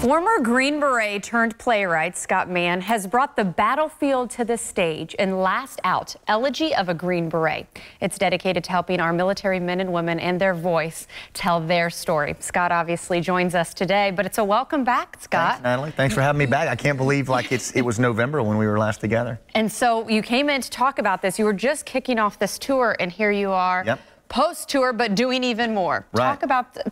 Former Green Beret turned playwright Scott Mann has brought the battlefield to the stage in Last Out, Elegy of a Green Beret. It's dedicated to helping our military men and women and their voice tell their story. Scott obviously joins us today, but it's a welcome back, Scott. Thanks, Natalie. Thanks for having me back. I can't believe it was November when we were last together. And so you came in to talk about this. You were just kicking off this tour, and here you are. Yep. Post-tour, but doing even more. Right.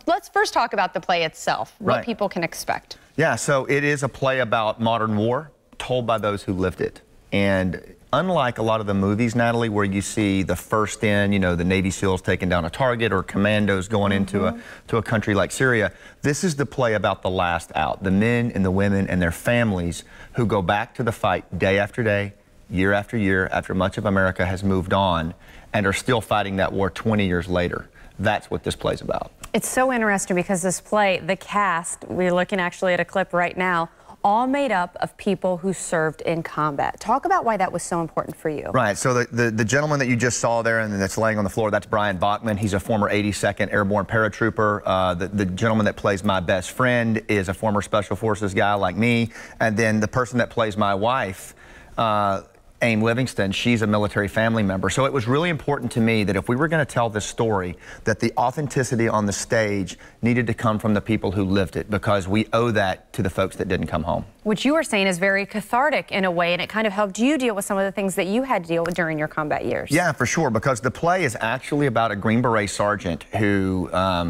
Let's first talk about the play itself, what people can expect. Yeah, so it is a play about modern war told by those who lived it. And unlike a lot of the movies, Natalie, where you see the first in, you know, the Navy SEALs taking down a target or commandos going into a country like Syria, this is the play about the last out, the men and the women and their families who go back to the fight day after day, year after much of America has moved on and are still fighting that war 20 years later. That's what this play's about. It's so interesting because this play, the cast, we're looking actually at a clip right now, all made up of people who served in combat. Talk about why that was so important for you. Right, so the gentleman that you just saw there and that's laying on the floor, that's Brian Bachman. He's a former 82nd Airborne paratrooper. The gentleman that plays my best friend is a former Special Forces guy like me. And then the person that plays my wife, Aim Livingston, she's a military family member. So it was really important to me that if we were going to tell this story, that the authenticity on the stage needed to come from the people who lived it, because we owe that to the folks that didn't come home. Which you were saying is very cathartic in a way, and it kind of helped you deal with some of the things that you had to deal with during your combat years. Yeah, for sure, because the play is actually about a Green Beret sergeant who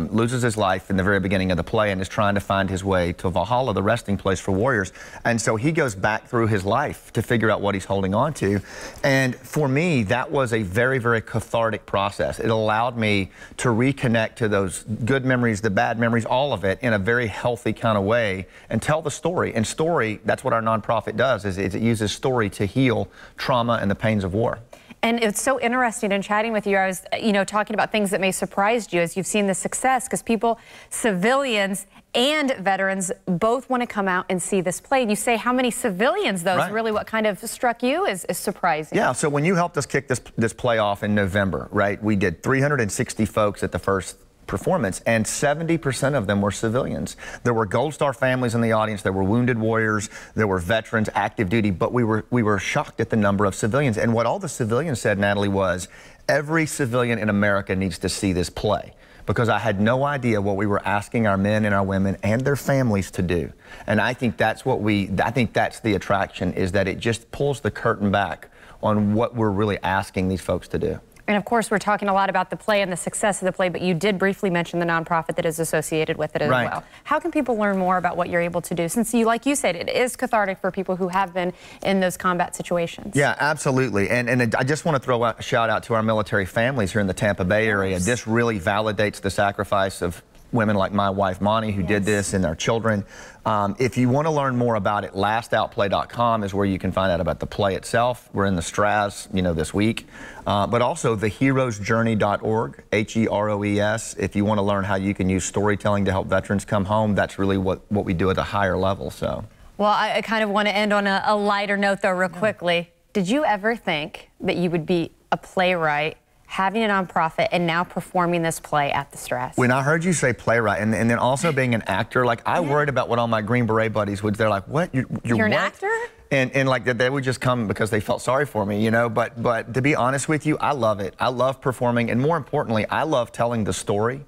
loses his life in the very beginning of the play and is trying to find his way to Valhalla, the resting place for warriors. And so he goes back through his life to figure out what he's holding on to. And for me, that was a very, very cathartic process. It allowed me to reconnect to those good memories, the bad memories, all of it in a very healthy kind of way and tell the story. And story, that's what our nonprofit does, is it uses story to heal trauma and the pains of war. And it's so interesting in chatting with you. I was, talking about things that may surprise you as you've seen the success, because people, civilians and veterans, both want to come out and see this play. And you say how many civilians, though, is really what kind of struck you is surprising. Yeah, so when you helped us kick this play off in November, right, we did 360 folks at the first performance, and 70% of them were civilians. There were Gold Star families in the audience, there were wounded warriors, there were veterans, active duty, but we were shocked at the number of civilians. And what all the civilians said, Natalie, was every civilian in America needs to see this play, because I had no idea what we were asking our men and our women and their families to do. And I think that's that's the attraction, is that it just pulls the curtain back on what we're really asking these folks to do. And of course, we're talking a lot about the play and the success of the play, but you did briefly mention the nonprofit that is associated with it as well. How can people learn more about what you're able to do? Since like you said, it is cathartic for people who have been in those combat situations. Yeah, absolutely. And I just want to throw a shout out to our military families here in the Tampa Bay area. This really validates the sacrifice of women like my wife, Monty, who did this, and their children. If you want to learn more about it, lastoutplay.com is where you can find out about the play itself. We're in the Straz, this week. But also theheroesjourney.org, H-E-R-O-E-S. If you want to learn how you can use storytelling to help veterans come home, that's really what we do at a higher level. So. Well, I kind of want to end on a lighter note, though, real quickly. Did you ever think that you would be a playwright, having a nonprofit, and now performing this play at the Straz? When I heard you say playwright and then also being an actor, I worried about what all my Green Beret buddies would. They're like, what? You're an what? actor? And like they would just come because they felt sorry for me, But to be honest with you, I love it. I love performing, and more importantly, I love telling the story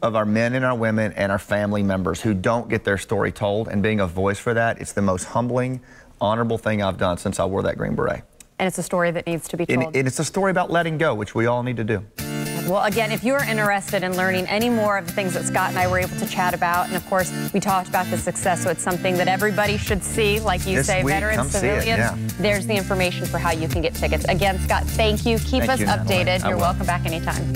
of our men and our women and our family members who don't get their story told, and being a voice for that. It's the most humbling, honorable thing I've done since I wore that Green Beret. And it's a story that needs to be told. And it's a story about letting go, which we all need to do. Well, again, if you're interested in learning any more of the things that Scott and I were able to chat about, and of course, we talked about the success, so it's something that everybody should see, like you say, veterans, civilians. There's the information for how you can get tickets. Again, Scott, thank you. Keep us updated. You're welcome back anytime.